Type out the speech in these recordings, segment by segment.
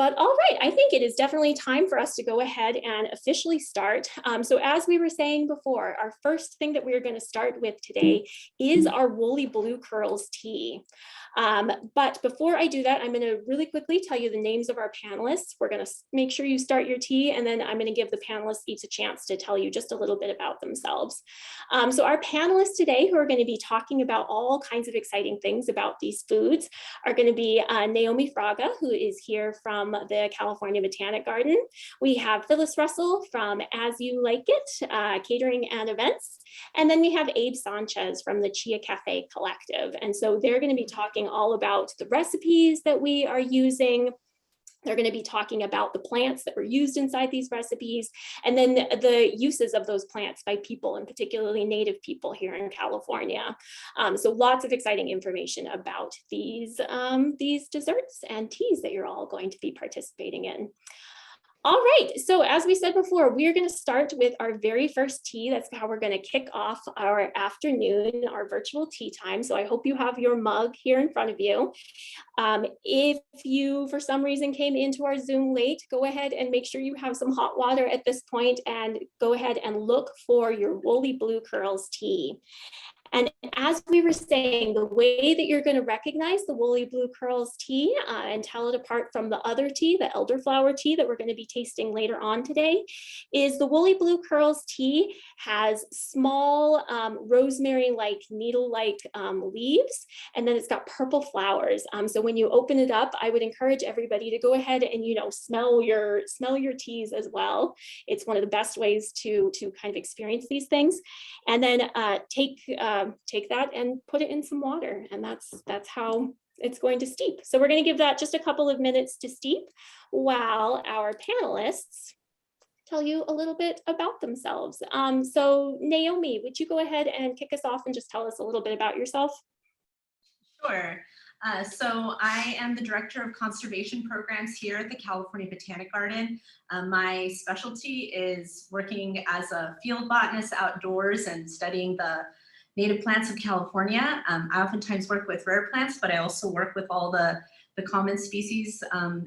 But all right, I think it is definitely time for us to go ahead and officially start. So as we were saying before, our first thing that we're going to start with today is our Woolly Blue Curls tea. But before I do that, I'm going to really quickly tell you the names of our panelists. We're going to make sure you start your tea, and then I'm going to give the panelists each a chance to tell you just a little bit about themselves. So our panelists today, who are going to be talking about all kinds of exciting things about these foods, are going to be Naomi Fraga, who is here from the California Botanic Garden. We have Phyllis Russell from As You Like It, Catering and Events. And then we have Abe Sanchez from the Chia Cafe Collective. And so they're going to be talking all about the recipes that we are using. They're going to be talking about the plants that were used inside these recipes, and then the uses of those plants by people, and particularly Native people here in California. So lots of exciting information about these desserts and teas that you're all going to be participating in. All right, so as we said before, we're going to start with our very first tea. That's how we're going to kick off our afternoon, our virtual tea time. So I hope you have your mug here in front of you. If you, for some reason, came into our Zoom late, go ahead and make sure you have some hot water at this point, and go ahead and look for your Woolly Blue Curls tea. And as we were saying, the way that you're going to recognize the Woolly Blue Curls tea and tell it apart from the other tea, the Elderflower tea that we're going to be tasting later on today, is the Woolly Blue Curls tea has small rosemary-like, needle-like leaves, and then it's got purple flowers. So when you open it up, I would encourage everybody to go ahead and smell your teas as well. It's one of the best ways to kind of experience these things. And then take that and put it in some water, and that's how it's going to steep. So we're going to give that just a couple of minutes to steep while our panelists tell you a little bit about themselves. So Naomi, would you go ahead and kick us off and just tell us a little bit about yourself? Sure. So I am the Director of Conservation Programs here at the California Botanic Garden. My specialty is working as a field botanist outdoors and studying the native plants of California. I oftentimes work with rare plants, but I also work with all the common species,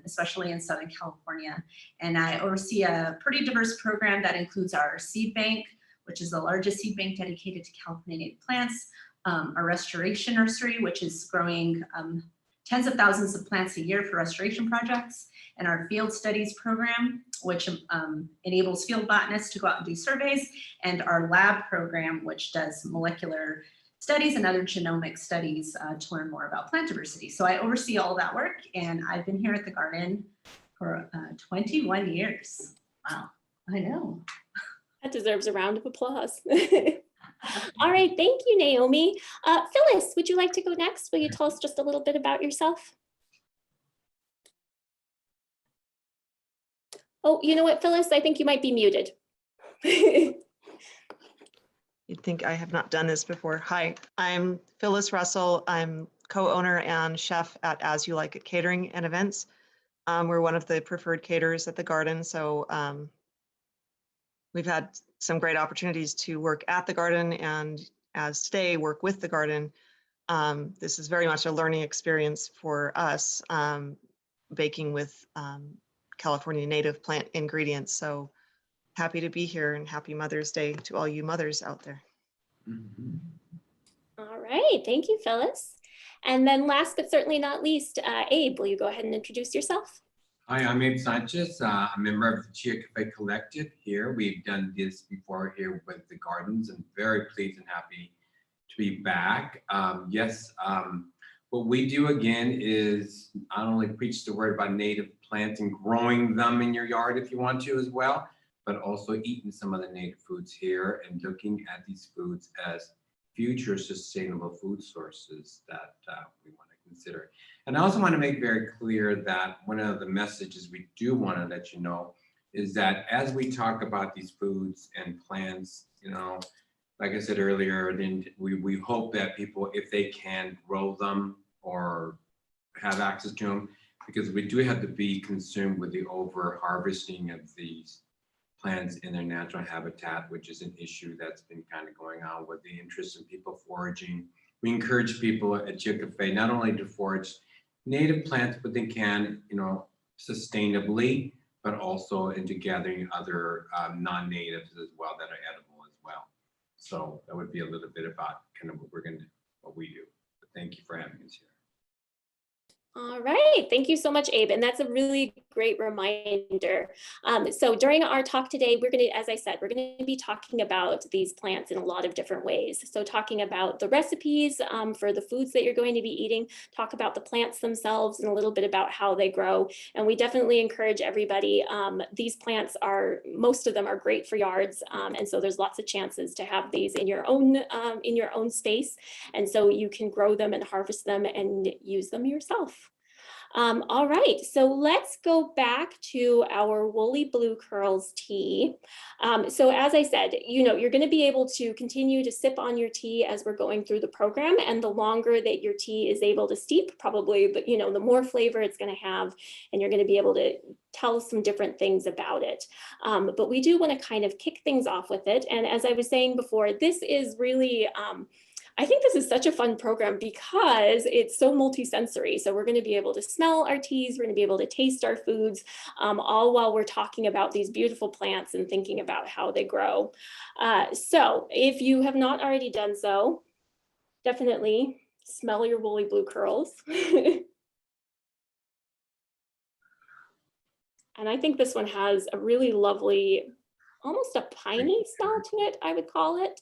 especially in Southern California. And I oversee a pretty diverse program that includes our seed bank, which is the largest seed bank dedicated to California native plants, our restoration nursery, which is growing tens of thousands of plants a year for restoration projects, and our field studies program, which enables field botanists to go out and do surveys, and our lab program, which does molecular studies and other genomic studies to learn more about plant diversity. So I oversee all that work, and I've been here at the garden for 21 years. Wow, I know. That deserves a round of applause. All right, thank you, Naomi. Phyllis, would you like to go next? Will you tell us just a little bit about yourself? Oh, you know what, Phyllis? I think you might be muted. You'd think I have not done this before. Hi, I'm Phyllis Russell. I'm co-owner and chef at As You Like It Catering and Events. We're one of the preferred caterers at the garden, so we've had some great opportunities to work at the garden, and as today, work with the garden. This is very much a learning experience for us, baking with California native plant ingredients. So happy to be here, and happy Mother's Day to all you mothers out there. Mm-hmm. All right, thank you, Phyllis. And then last but certainly not least, Abe, will you go ahead and introduce yourself? Hi, I'm Abe Sanchez. I'm a member of the Chia Cafe Collective here. We've done this before here with the gardens, and very pleased and happy to be back. What we do again is not only preach the word about native plants and growing them in your yard if you want to as well, but also eating some of the native foods here and looking at these foods as future sustainable food sources that we want to consider. And I also want to make very clear that one of the messages we do want to let you know is that as we talk about these foods and plants, like I said earlier, then we hope that people, if they can, grow them or have access to them, because we do have to be consumed with the over harvesting of these plants in their natural habitat, which is an issue that's been kind of going on with the interest in people foraging. We encourage people at Chia Cafe not only to forage native plants, but they can, sustainably, but also into gathering other non-natives as well that are edible as well. So that would be a little bit about kind of what we do. But thank you for having us here. All right, thank you so much, Abe. And that's a really great reminder. So during our talk today, we're going to, as I said, we're going to be talking about these plants in a lot of different ways. So talking about the recipes for the foods that you're going to be eating, talk about the plants themselves and a little bit about how they grow. And we definitely encourage everybody. These plants most of them are great for yards. And so there's lots of chances to have these in your own space. And so you can grow them and harvest them and use them yourself. All right, so let's go back to our Woolly Blue Curls tea. So as I said, you're going to be able to continue to sip on your tea as we're going through the program, and the longer that your tea is able to steep, probably the more flavor it's going to have, and you're going to be able to tell some different things about it. But we do want to kind of kick things off with it, and as I was saying before, this is really I think this is such a fun program because it's so multisensory. So we're going to be able to smell our teas, we're going to be able to taste our foods, all while we're talking about these beautiful plants and thinking about how they grow. So if you have not already done so, definitely smell your Woolly Blue Curls. And I think this one has a really lovely, almost a piney smell to it, I would call it.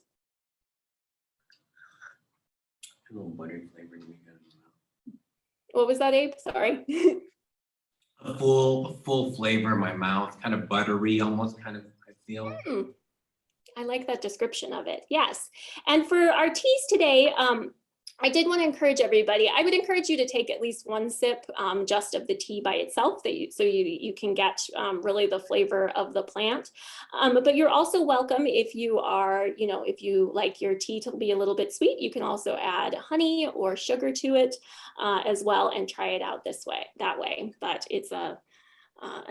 A little buttery flavor to me. What was that, Abe? Sorry. A full flavor in my mouth, kind of buttery almost, kind of, I feel. I like that description of it. Yes. And for our teas today, I did want to encourage everybody. I would encourage you to take at least one sip just of the tea by itself, so you can get really the flavor of the plant. But you're also welcome if you like your tea to be a little bit sweet, you can also add honey or sugar to it as well and try it out that way. But it's a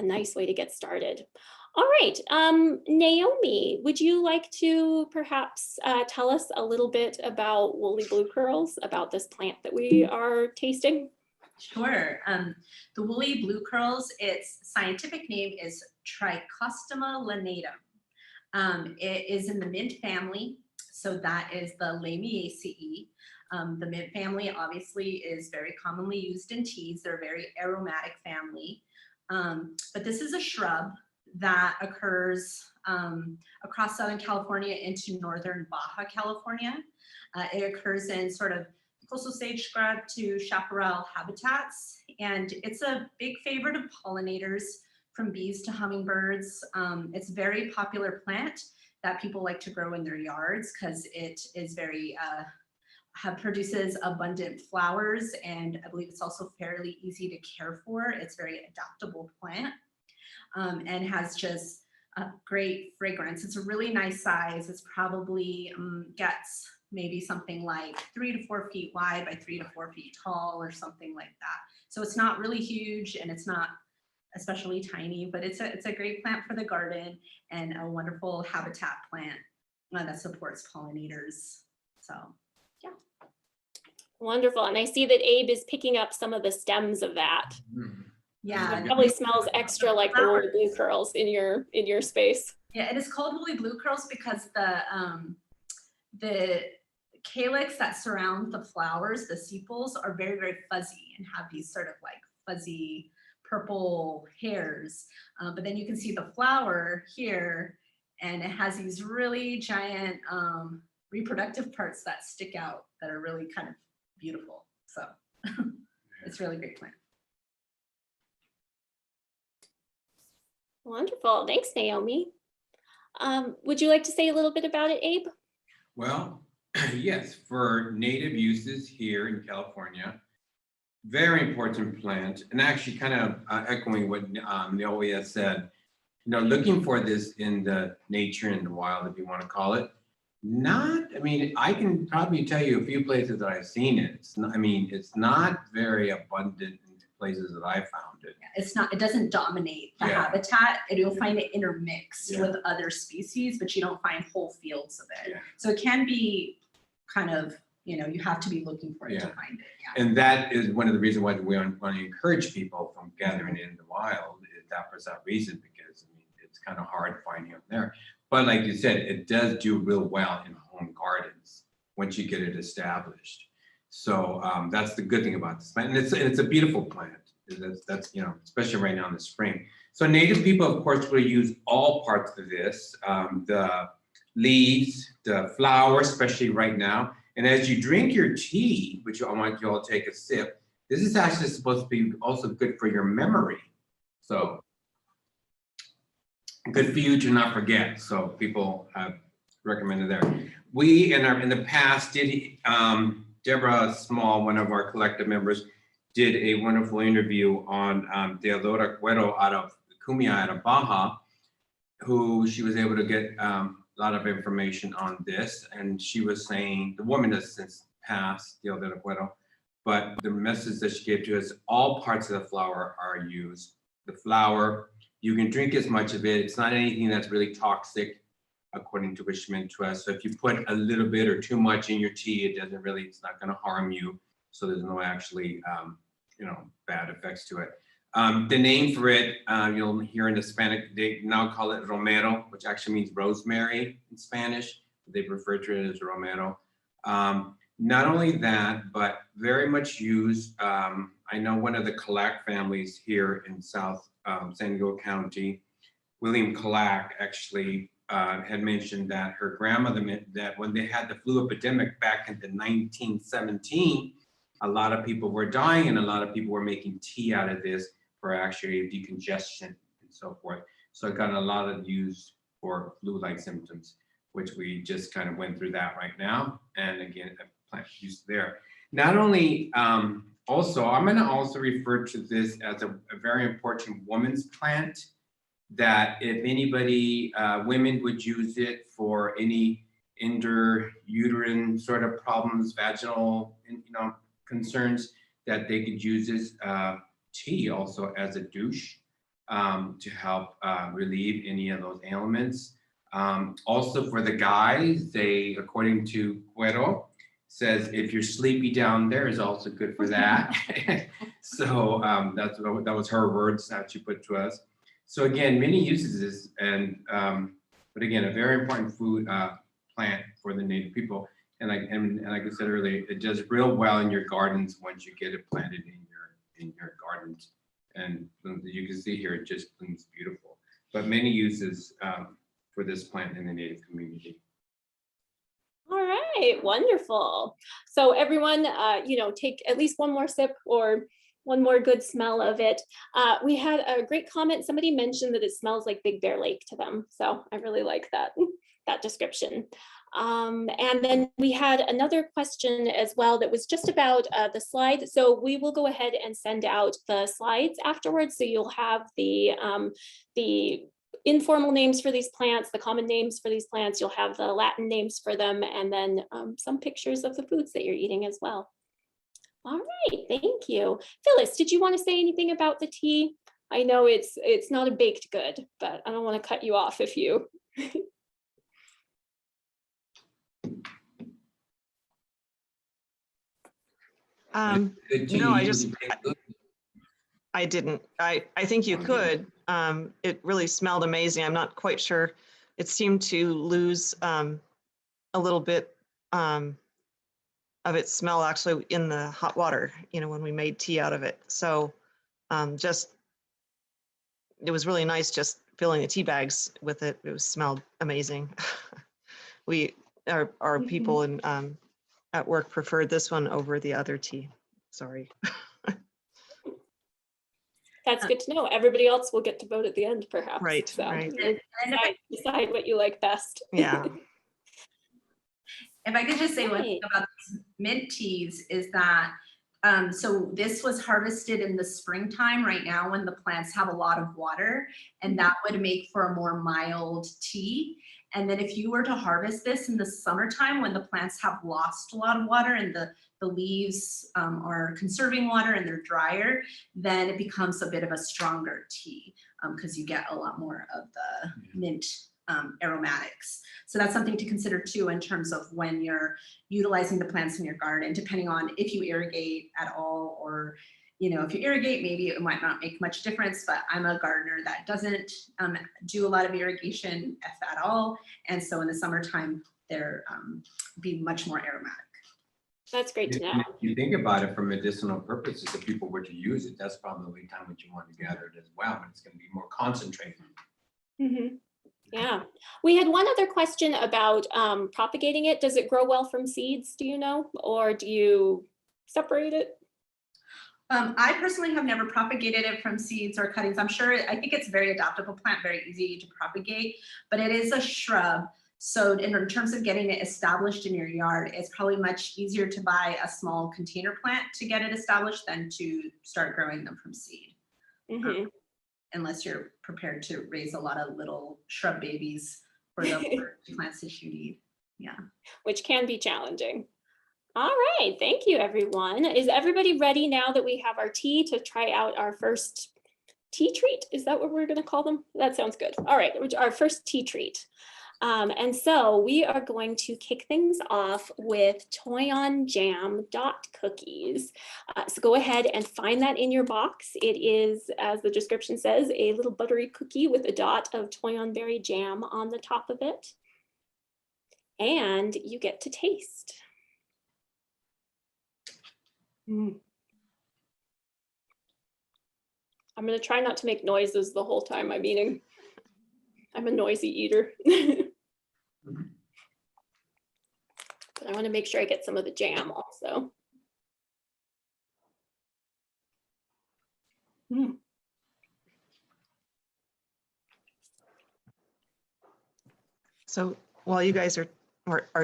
nice way to get started. All right, Naomi, would you like to perhaps tell us a little bit about Woolly Blue Curls, about this plant that we are tasting? Sure. The Woolly Blue Curls, its scientific name is Trichostoma lanatum. It is in the mint family, so that is the Lamiaceae. The mint family obviously is very commonly used in teas. They're a very aromatic family, but this is a shrub that occurs across Southern California into northern Baja California. It occurs in sort of coastal sage scrub to chaparral habitats, and it's a big favorite of pollinators from bees to hummingbirds. It's a very popular plant that people like to grow in their yards because it is very produces abundant flowers, and I believe it's also fairly easy to care for. It's a very adaptable plant. And has just a great fragrance. It's a really nice size. It's probably gets maybe something like 3 to 4 feet wide by 3 to 4 feet tall or something like that. So it's not really huge and it's not especially tiny, but it's a great plant for the garden and a wonderful habitat plant that supports pollinators. So yeah. Wonderful. And I see that Abe is picking up some of the stems of that. Yeah, it probably smells extra like the Woolly Blue Curls in your space. Yeah, it is called Woolly Blue Curls because the calyx that surround the flowers, the sepals, are very, very fuzzy and have these sort of like fuzzy purple hairs. But then you can see the flower here, and it has these really giant reproductive parts that stick out that are really kind of beautiful. So it's a really great plant. Wonderful. Thanks, Naomi. Would you like to say a little bit about it, Abe? Well, yes, for native uses here in California, very important plant, and actually kind of echoing what Naomi has said, looking for this in the nature and the wild, if you want to call it. I can probably tell you a few places that I've seen it. It's not very abundant in places that I found it. It doesn't dominate the habitat. You'll find it intermixed with other species, but you don't find whole fields of it. So it can be kind of, you have to be looking for it to Yeah. find it. Yeah. And that is one of the reasons why we want to encourage people from gathering it in the wild, is that for that reason, because I mean, it's kind of hard finding them there. But like you said, it does do real well in home gardens once you get it established. So that's the good thing about this plant. And it's a beautiful plant. That's especially right now in the spring. So Native people, of course, will use all parts of this, the leaves, the flower, especially right now. And as you drink your tea, which I want you all to take a sip, this is actually supposed to be also good for your memory. So good for you to not forget. So people have recommended there. We in the past did, Deborah Small, one of our collective members, did a wonderful interview on Teodora Cuero out of Cumia out of Baja, who she was able to get a lot of information on this. And she was saying, the woman has since passed, Teodora Cuero, but the message that she gave to us, all parts of the flower are used. The flower, you can drink as much of it. It's not anything that's really toxic, according to what she meant to us. So if you put a little bit or too much in your tea, it's not gonna harm you. So there's no actually, bad effects to it. The name for it, you'll hear in the Spanish, they now call it romero, which actually means rosemary in Spanish. They refer to it as romero. Not only that, but very much used. I know one of the Calac families here in South San Diego County, William Calac, actually had mentioned that her grandmother meant that when they had the flu epidemic back in the 1917, a lot of people were dying and a lot of people were making tea out of this for actually decongestion and so forth. So it got a lot of use for flu-like symptoms, which we just kind of went through that right now. And again, a plant use there. Not only, also, I'm gonna also refer to this as a very important woman's plant, that if anybody, women would use it for any intrauterine sort of problems, vaginal, concerns, that they could use this tea also as a douche to help relieve any of those ailments. Also for the guys, they, according to Cuero, says if you're sleepy down there is also good for that. So that was her words that she put to us. So again, many uses, and but again, a very important food plant for the Native people. And like I said earlier, it does real well in your gardens once you get it planted in your gardens. And you can see here, it just blooms beautiful. But many uses for this plant in the Native community. All right, wonderful. So everyone, take at least one more sip or one more good smell of it. We had a great comment. Somebody mentioned that it smells like Big Bear Lake to them. So I really like that description. And then we had another question as well that was just about the slides. So we will go ahead and send out the slides afterwards. So you'll have the informal names for these plants, the common names for these plants, you'll have the Latin names for them, and then some pictures of the foods that you're eating as well. All right, thank you. Phyllis, did you want to say anything about the tea? I know it's not a baked good, but I don't want to cut you off if you. No, I didn't. I think you could. It really smelled amazing. I'm not quite sure. It seemed to lose a little bit of its smell actually in the hot water, when we made tea out of it. So it was really nice just filling the tea bags with it. It smelled amazing. Our people in at work preferred this one over the other tea. Sorry. That's good to know. Everybody else will get to vote at the end, perhaps. Right, So right. decide what you like best. Yeah. If I could just say one thing about these mint teas is that, so this was harvested in the springtime right now when the plants have a lot of water, and that would make for a more mild tea. And then if you were to harvest this in the summertime when the plants have lost a lot of water and the leaves are conserving water and they're drier, then it becomes a bit of a stronger tea because you get a lot more of the mint aromatics. So that's something to consider too in terms of when you're utilizing the plants in your garden, depending on if you irrigate at all, or if you irrigate, maybe it might not make much difference, but I'm a gardener that doesn't do a lot of irrigation, if at all. And so in the summertime, they're be much more aromatic. That's great to know. If you think about it for medicinal purposes, if people were to use it, that's probably the time when you want to gather it as well, but it's going to be more concentrated. Mm-hmm. Yeah. We had one other question about propagating it. Does it grow well from seeds, do you know? Or do you separate it? I personally have never propagated it from seeds or cuttings. I think it's a very adaptable plant, very easy to propagate, but it is a shrub. So in terms of getting it established in your yard, it's probably much easier to buy a small container plant to get it established than to start growing them from seed. Mm-hmm. Unless you're prepared to raise a lot of little shrub babies for the plants that you need. Yeah. Which can be challenging. All right, thank you, everyone. Is everybody ready now that we have our tea to try out our first tea treat? Is that what we're going to call them? That sounds good. All right, our first tea treat. And so we are going to kick things off with Toyon Jam Dot Cookies. So go ahead and find that in your box. It is, as the description says, a little buttery cookie with a dot of Toyon berry jam on the top of it. And you get to taste. I'm going to try not to make noises the whole time I'm eating. I'm a noisy eater. But I want to make sure I get some of the jam also. So while you guys are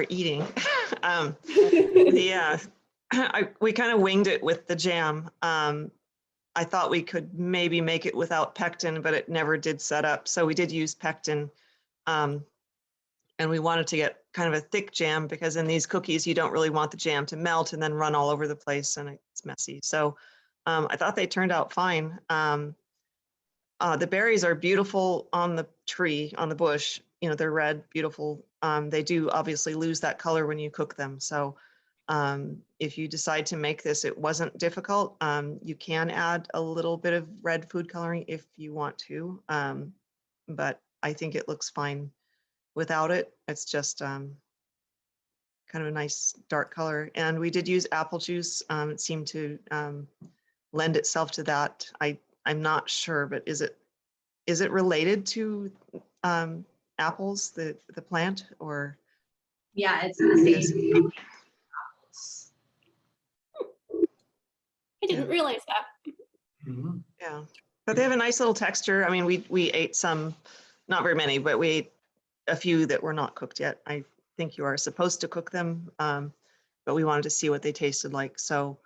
eating, we kind of winged it with the jam. I thought we could maybe make it without pectin, but it never did set up. So we did use pectin. And we wanted to get kind of a thick jam because in these cookies, you don't really want the jam to melt and then run all over the place and it's messy. So I thought they turned out fine. The berries are beautiful on the tree, on the bush. They're red, beautiful. They do obviously lose that color when you cook them. So if you decide to make this, it wasn't difficult. You can add a little bit of red food coloring if you want to, but I think it looks fine without it. It's just kind of a nice dark color. And we did use apple juice. It seemed to lend itself to that. I'm not sure, but is it related to apples, the plant, or? Yeah, it's the same. Apples. I didn't realize that. Mm-hmm. Yeah, but they have a nice little texture. I mean, we ate some, not very many, but we ate a few that were not cooked yet. I think you are supposed to cook them, but we wanted to see what they tasted like. So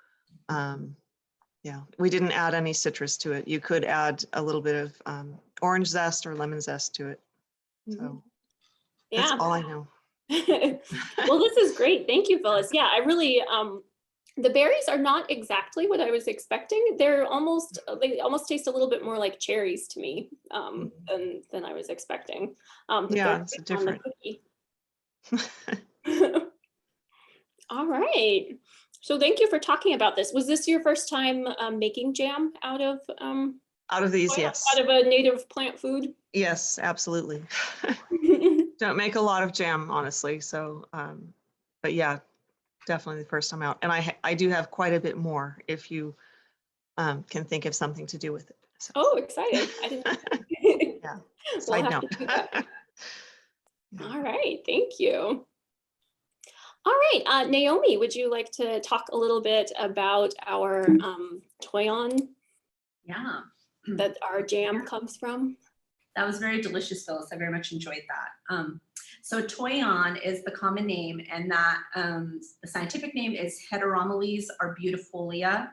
yeah, we didn't add any citrus to it. You could add a little bit of orange zest or lemon zest to it. So that's all I know. Well, this is great. Thank you, Phyllis. Yeah, I really, the berries are not exactly what I was expecting. They almost taste a little bit more like cherries to me than I was expecting. Yeah, it's different. All right. So thank you for talking about this. Was this your first time making jam out of these? Yes. Out of a native plant food? Yes, absolutely. Don't make a lot of jam, honestly. So, but yeah, definitely the first time out. And I do have quite a bit more if you can think of something to do with it. So. Oh, exciting. I didn't know. Yeah. We'll have to do that. All right. Thank you. All right. Naomi, would you like to talk a little bit about our Toyon? Yeah. That our jam comes from? That was very delicious, Phyllis. I very much enjoyed that. So Toyon is the common name, and that the scientific name is Heteromeles arbutifolia.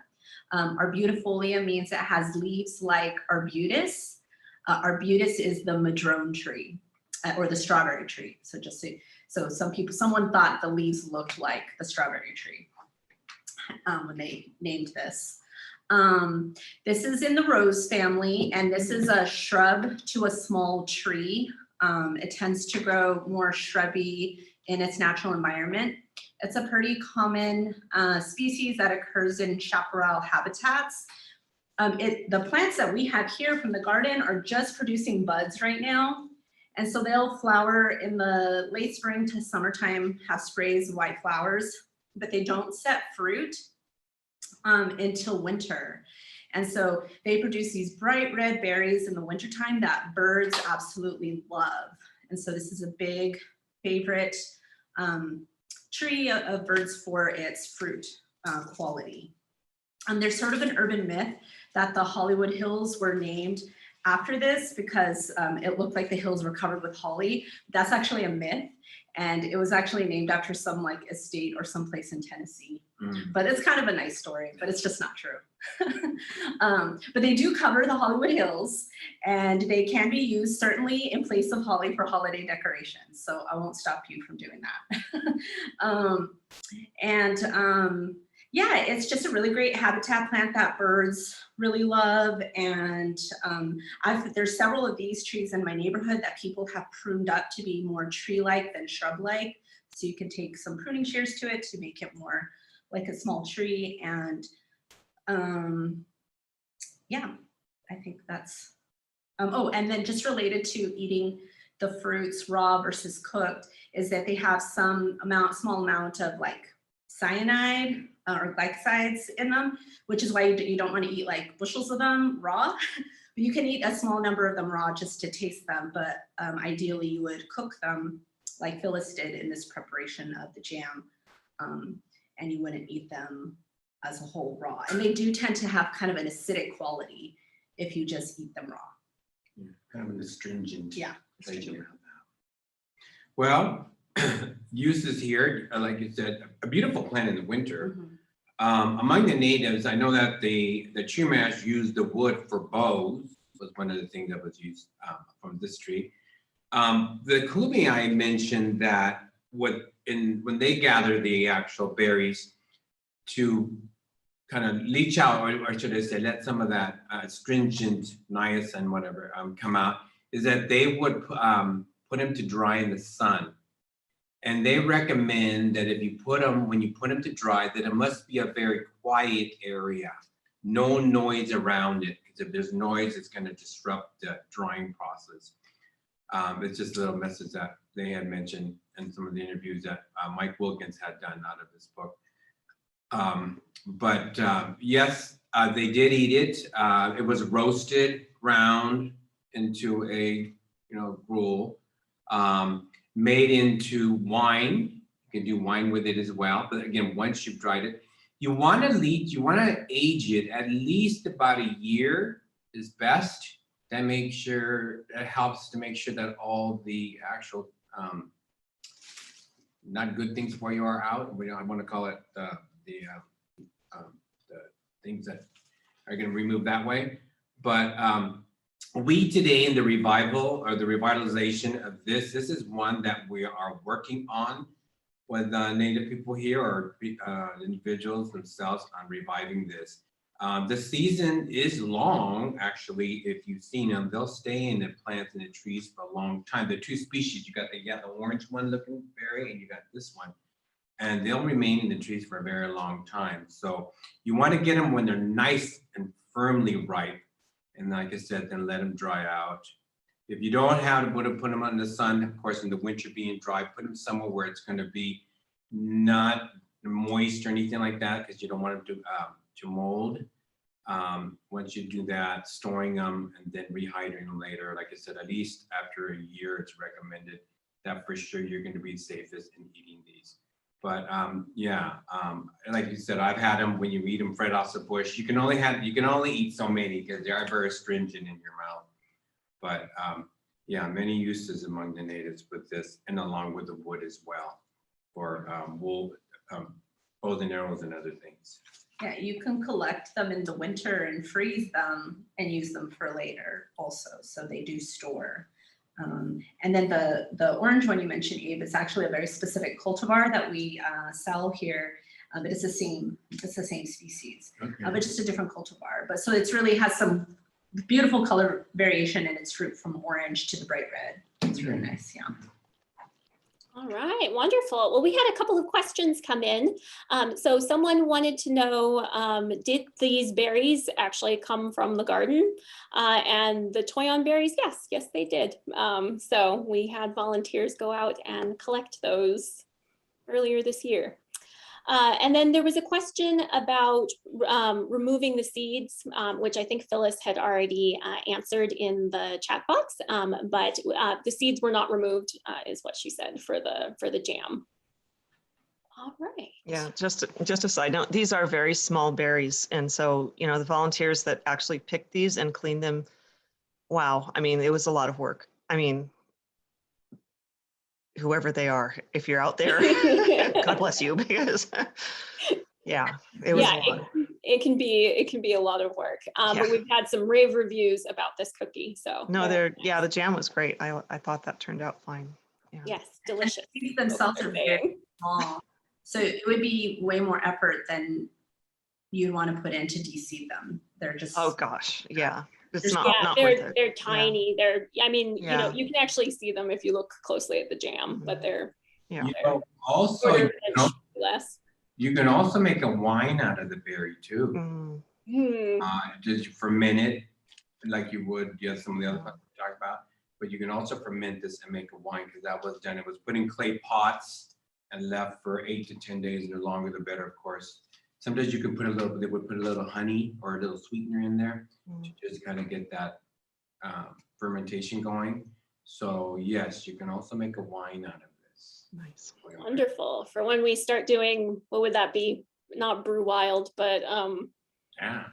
Arbutifolia means it has leaves like arbutus. Arbutus is the madrone tree or the strawberry tree. So just so someone thought the leaves looked like the strawberry tree when they named this. This is in the rose family, and this is a shrub to a small tree. It tends to grow more shrubby in its natural environment. It's a pretty common species that occurs in chaparral habitats. The plants that we have here from the garden are just producing buds right now. And so they'll flower in the late spring to summertime, have sprays of white flowers, but they don't set fruit until winter. And so they produce these bright red berries in the wintertime that birds absolutely love. And so this is a big favorite tree of birds for its fruit quality. There's sort of an urban myth that the Hollywood Hills were named after this because it looked like the hills were covered with holly. That's actually a myth. And it was actually named after some like estate or someplace in Tennessee. But it's kind of a nice story, but it's just not true. But they do cover the Hollywood Hills, and they can be used certainly in place of holly for holiday decorations. So I won't stop you from doing that. Yeah, it's just a really great habitat plant that birds really love. And there's several of these trees in my neighborhood that people have pruned up to be more tree-like than shrub-like. So you can take some pruning shears to it to make it more like a small tree. And yeah, I think that's, oh, and then just related to eating the fruits raw versus cooked is that they have small amount of like cyanide or glycosides in them, which is why you don't want to eat like bushels of them raw. But you can eat a small number of them raw just to taste them, but ideally you would cook them like Phyllis did in this preparation of the jam, and you wouldn't eat them as a whole raw. And they do tend to have kind of an acidic quality if you just eat them raw. Yeah, kind of an astringent. Yeah. Flavor. Well, uses here, like you said, a beautiful plant in the winter. Among the natives, I know that the Chumash used the wood for bows, was one of the things that was used from this tree. The Kumi, I mentioned that when they gather the actual berries to kind of leach out, or should I say, let some of that astringent niacin, whatever, come out, is that they would put them to dry in the sun. And they recommend that if you when you put them to dry, that it must be a very quiet area, no noise around it, because if there's noise, it's going to disrupt the drying process. It's just a little message that they had mentioned in some of the interviews that Mike Wilkins had done out of this book. Yes, they did eat it. It was roasted, ground into a gruel. Made into wine. You can do wine with it as well. But again, once you've dried it, you want to age it at least about a year is best. That helps to make sure that all the actual not good things for you are out. I want to call it the things that are going to remove that way. But we today in the revival or the revitalization of this is one that we are working on with Native people here or individuals themselves on reviving this. The season is long, actually. If you've seen them, they'll stay in the plants and the trees for a long time. The two species, you got the yellow orange one looking berry, and you got this one. And they'll remain in the trees for a very long time. So you want to get them when they're nice and firmly ripe. And like I said, then let them dry out. If you don't have to put them out in the sun, of course, in the winter being dry, put them somewhere where it's going to be not moist or anything like that, because you don't want them to mold. Once you do that, storing them and then rehydrating them later, like I said, at least after a year, it's recommended that for sure you're going to be safest in eating these. But like you said, I've had them when you eat them right off the bush. You can only eat so many because they are very astringent in your mouth. But many uses among the natives with this, and along with the wood as well for wool, bows and arrows and other things. Yeah, you can collect them in the winter and freeze them and use them for later also. So they do store. And then the orange one you mentioned, Abe, is actually a very specific cultivar that we sell here, but it's the same species, Okay. but just a different cultivar. But so it's really has some beautiful color variation in its fruit from orange to the bright red. It's really nice, yeah. All right, wonderful. Well, we had a couple of questions come in. So someone wanted to know, did these berries actually come from the garden? And the Toyon berries, yes, they did. So we had volunteers go out and collect those earlier this year. And then there was a question about removing the seeds, which I think Phyllis had already answered in the chat box, but the seeds were not removed, is what she said for the jam. All right. Yeah, just a side note, these are very small berries. And so, you know, the volunteers that actually picked these and cleaned them, wow, I mean, it was a lot of work. I mean, whoever they are, if you're out there, God bless you, because yeah, it was a lot. It can be a lot of work, but we've had some rave reviews about this cookie. So no, the jam was great. I thought that turned out fine. Yeah. Yes, delicious. These themselves are very small, so it would be way more effort than you'd want to put in to de-seed them. They're just, oh gosh, yeah. It's yeah, not worth it. they're tiny. Yeah. I mean, you know, you can actually see them if you look closely at the jam, but they're, yeah. You know, also, less. you can also make a wine out of the berry too. Just ferment it like you would some of the other stuff we talked about. But you can also ferment this and make a wine, because that was done. It was put in clay pots and left for 8 to 10 days. The longer, the better, of course. Sometimes you can put they would put a little honey or a little sweetener in there to just kind of get that fermentation going. So yes, you can also make a wine out of this. Nice. Wonderful. For when we start doing, what would that be? Not brew wild, but yeah,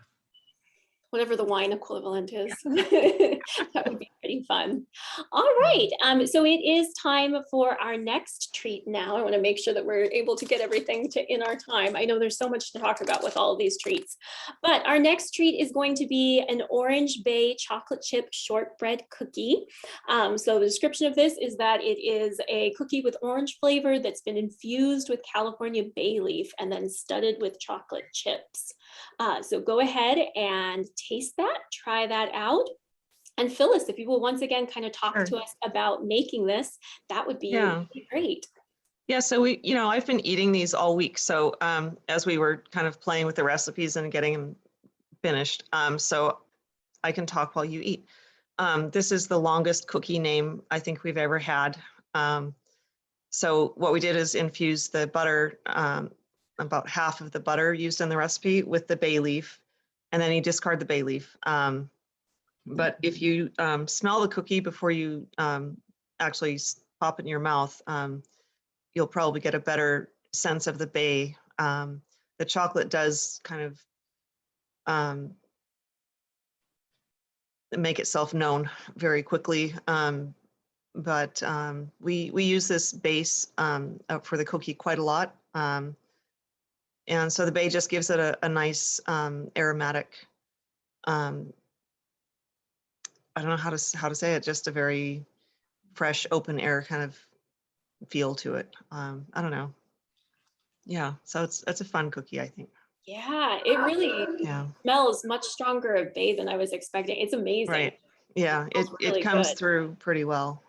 whatever the wine equivalent is. That would be pretty fun. All right, so it is time for our next treat now. I want to make sure that we're able to get everything in our time. I know there's so much to talk about with all of these treats, but our next treat is going to be an Orange Bay chocolate chip shortbread cookie. So the description of this is that it is a cookie with orange flavor that's been infused with California bay leaf and then studded with chocolate chips. So go ahead and taste that, try that out. And Phyllis, if you will once again kind of talk to us about making this, that would be great. Yeah, so I've been eating these all week. So as we were kind of playing with the recipes and getting them finished, so I can talk while you eat. This is the longest cookie name I think we've ever had. So what we did is infuse the butter, about half of the butter used in the recipe, with the bay leaf, and then you discard the bay leaf. But if you smell the cookie before you actually pop it in your mouth, you'll probably get a better sense of the bay. The chocolate does kind of make itself known very quickly. But we use this base for the cookie quite a lot. And so the bay just gives it a nice aromatic, I don't know how to say it, just a very fresh, open air kind of feel to it. I don't know. Yeah, so it's a fun cookie, I think. Yeah, it really smells much stronger of bay than I was expecting. It's amazing. Right. Yeah, it comes through pretty well.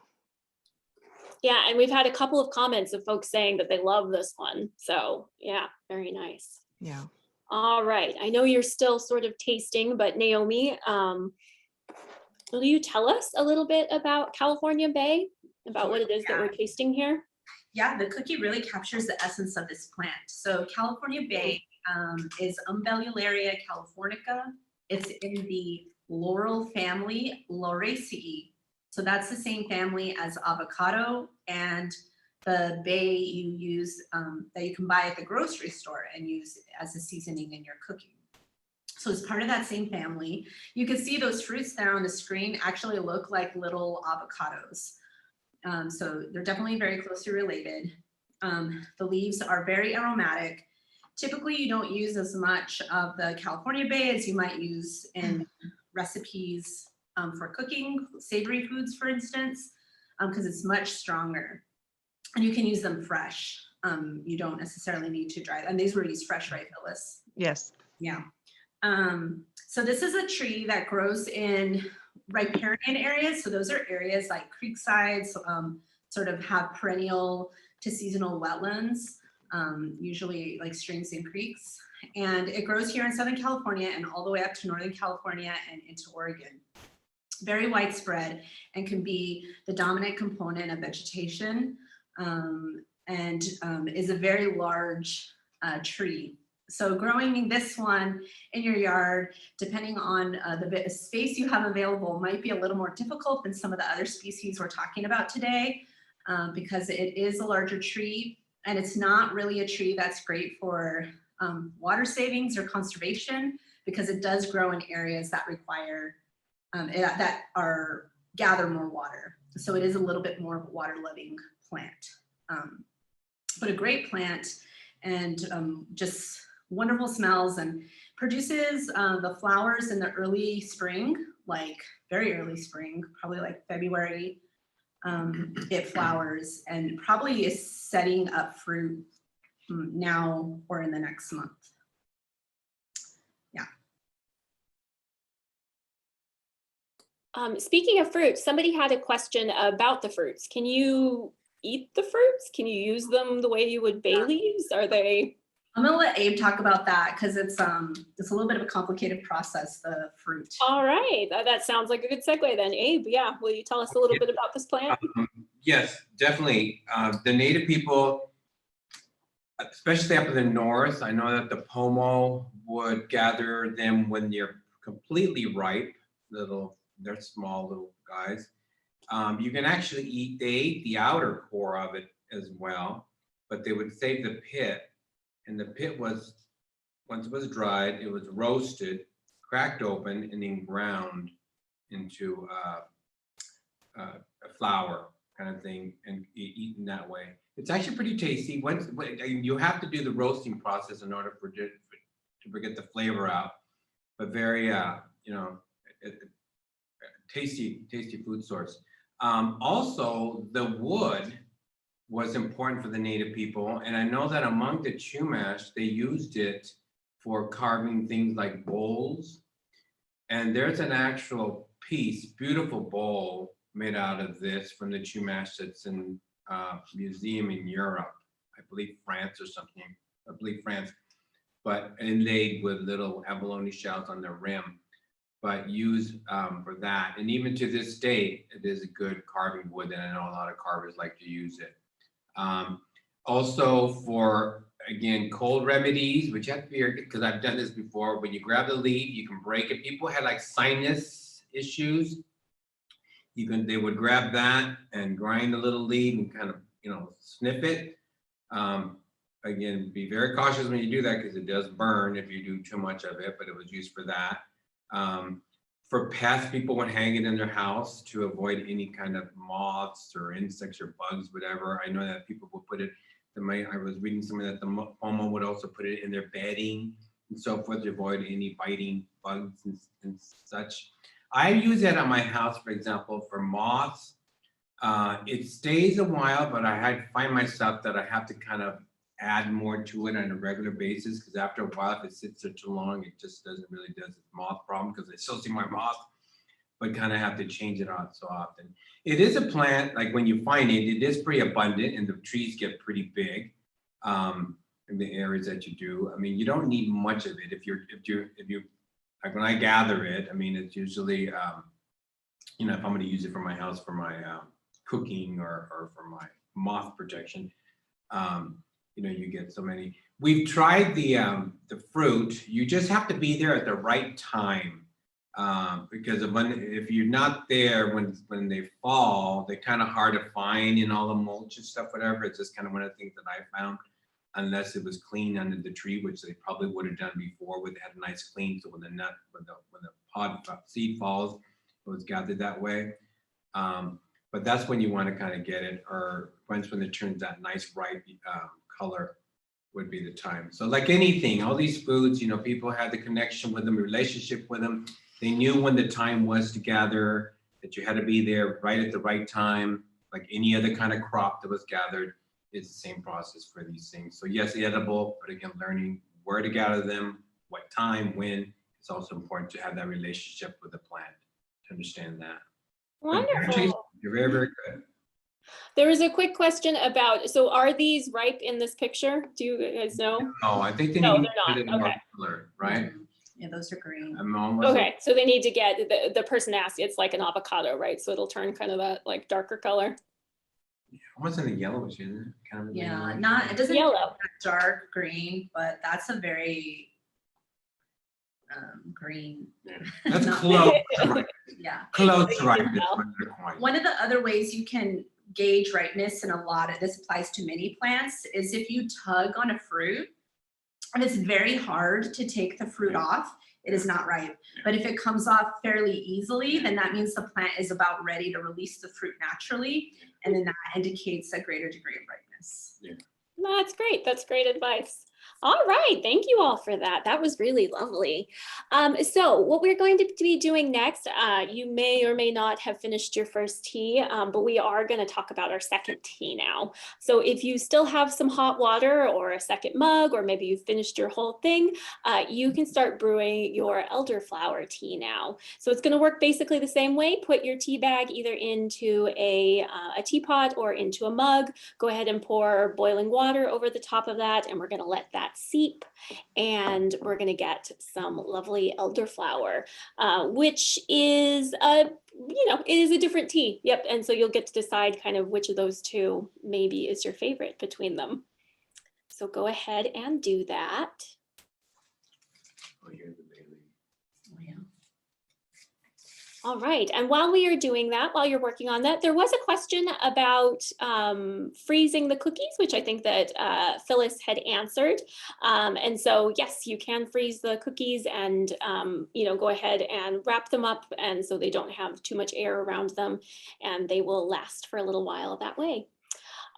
Yeah, and we've had a couple of comments of folks saying that they love this one. So yeah, very nice. Yeah. All right, I know you're still sort of tasting, but Naomi, will you tell us a little bit about California Bay, about what it is that we're tasting here? Yeah, the cookie really captures the essence of this plant. So California Bay is Umbellularia californica. It's in the laurel family, Lauraceae. So that's the same family as avocado and the bay you use that you can buy at the grocery store and use as a seasoning in your cooking. So it's part of that same family. You can see those fruits there on the screen actually look like little avocados. So they're definitely very closely related. The leaves are very aromatic. Typically, you don't use as much of the California bay as you might use in recipes for cooking, savory foods, for instance, because it's much stronger. And you can use them fresh. You don't necessarily need to dry them. And these were used fresh, right, Phyllis? Yes. Yeah. So this is a tree that grows in riparian areas. So those are areas like creek sides, sort of have perennial to seasonal wetlands, usually like streams and creeks. And it grows here in Southern California and all the way up to Northern California and into Oregon. Very widespread and can be the dominant component of vegetation, and is a very large tree. So growing this one in your yard, depending on the space you have available, might be a little more difficult than some of the other species we're talking about today, because it is a larger tree, and it's not really a tree that's great for water savings or conservation, because it does grow in areas that require gather more water. So it is a little bit more of a water-loving plant, but a great plant, and just wonderful smells, and produces the flowers in the early spring, like very early spring, probably like February. It flowers and probably is setting up fruit now or in the next month. Speaking of fruits, somebody had a question about the fruits. Can you eat the fruits? Can you use them the way you would bay leaves? Are they? I'm gonna let Abe talk about that, because it's a little bit of a complicated process, the fruit. All right, that sounds like a good segue then. Abe, yeah, will you tell us a little bit about this plant? Yes, definitely. The native people, especially up in the north, I know that the Pomo would gather them when they're completely ripe, they're small little guys. You can actually they ate the outer core of it as well, but they would save the pit. And the pit was, once it was dried, it was roasted, cracked open, and then ground into a flour kind of thing, and eaten that way. It's actually pretty tasty. You have to do the roasting process in order to get the flavor out, but very, tasty food source. Also, the wood was important for the native people, and I know that among the Chumash, they used it for carving things like bowls. And there's an actual piece, beautiful bowl made out of this from the Chumash that's in a museum in Europe, I believe France or something, but inlaid with little abalone shells on the rim, but used for that. And even to this day, it is a good carving wood, and I know a lot of carvers like to use it. Also for, again, cold remedies, which you have to be, because I've done this before, when you grab the leaf, you can break it. People had like sinus issues. They would grab that and grind a little leaf and kind of, sniff it. Again, be very cautious when you do that, because it does burn if you do too much of it, but it was used for that. For pests, people would hang it in their house to avoid any kind of moths or insects or bugs, whatever. I know that people would put it, I was reading something that the Pomo would also put it in their bedding and so forth to avoid any biting bugs and such. I use that at my house, for example, for moths. It stays a while, but I find myself that I have to kind of add more to it on a regular basis, because after a while, if it sits there too long, it just doesn't really do its moth problem, because I still see my moth, but kind of have to change it out so often. It is a plant, like when you find it, it is pretty abundant, and the trees get pretty big in the areas that you do. I mean, you don't need much of it. If you like when I gather it, I mean, it's usually, if I'm going to use it for my house for my cooking or for my moth protection. You get so many. We've tried the fruit. You just have to be there at the right time, because if you're not there when they fall, they're kind of hard to find in all the mulch and stuff, whatever. It's just kind of one of the things that I found, unless it was clean under the tree, which they probably would have done before, where they had a nice clean. So when the seed falls, it was gathered that way. But that's when you want to kind of get it, or when it turns that nice ripe color would be the time. So like anything, all these foods, people had the connection with them, relationship with them. They knew when the time was to gather, that you had to be there right at the right time. Like any other kind of crop that was gathered, it's the same process for these things. So yes, edible, but again, learning where to gather them, what time, when, is it's also important to have that relationship with the plant to understand that. But very tasty. Wonderful. You're very, very good. There was a quick question about, so are these ripe in this picture? Do you guys know? Oh, I think they No, need they're to not. get it more Okay. color, right? Yeah, those are green. I'm almost. Okay, so they need to get, the person asked, it's like an avocado, right? So it'll turn kind of that like darker color. Almost in a yellowish, isn't it? Kind of a Yeah, yellowish. not, it doesn't look Yellow. that dark green, but that's a very green. Yeah. That's Not- close, right? Yeah. Close, You right? can That's tell. what they're calling. One of the other ways you can gauge ripeness, and a lot of this applies to many plants, is if you tug on a fruit and it's very hard to take the fruit off, it is not ripe. But if it comes off fairly easily, then that means the plant is about ready to release the fruit naturally, and then that indicates a greater degree of ripeness. That's great. That's great advice. All right. Thank you all for that. That was really lovely. So what we're going to be doing next, you may or may not have finished your first tea, but we are going to talk about our second tea now. So if you still have some hot water or a second mug, or maybe you've finished your whole thing, you can start brewing your elderflower tea now. So it's going to work basically the same way. Put your tea bag either into a teapot or into a mug. Go ahead and pour boiling water over the top of that, and we're going to let that seep, and we're going to get some lovely elderflower, which is it is a different tea. Yep. And so you'll get to decide kind of which of those two maybe is your favorite between them. So go ahead and do that. Oh, here's the Bailey. Oh, yeah. All right, and while we are doing that, while you're working on that, there was a question about freezing the cookies, which I think that Phyllis had answered. And so, yes, you can freeze the cookies and, go ahead and wrap them up, and so they don't have too much air around them, and they will last for a little while that way.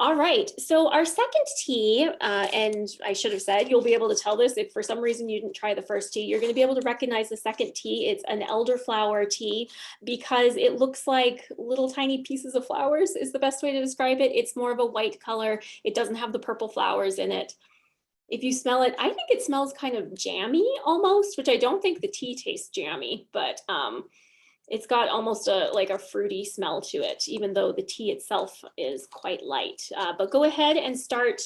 All right, so our second tea, and I should have said, you'll be able to tell this if for some reason you didn't try the first tea, you're going to be able to recognize the second tea. It's an elderflower tea because it looks like little tiny pieces of flowers is the best way to describe it. It's more of a white color. It doesn't have the purple flowers in it. If you smell it, I think it smells kind of jammy almost, which I don't think the tea tastes jammy, but it's got almost like a fruity smell to it, even though the tea itself is quite light. But go ahead and start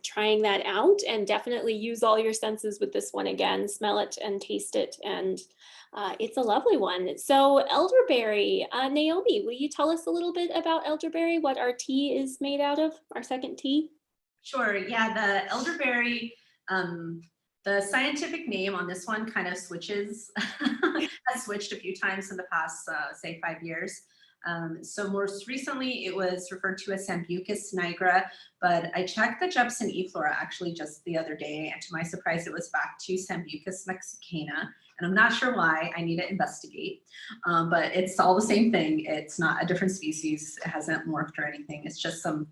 trying that out, and definitely use all your senses with this one again. Smell it and taste it, and it's a lovely one. So elderberry, Naomi, will you tell us a little bit about elderberry, what our tea is made out of, our second tea? Sure. Yeah, the elderberry, the scientific name on this one kind of switches, has switched a few times in the past, say 5 years. So most recently it was referred to as Sambucus nigra, but I checked the Jepson e-flora actually just the other day, and to my surprise it was back to Sambucus mexicana, and I'm not sure why. I need to investigate, but it's all the same thing. It's not a different species. It hasn't morphed or anything. It's just some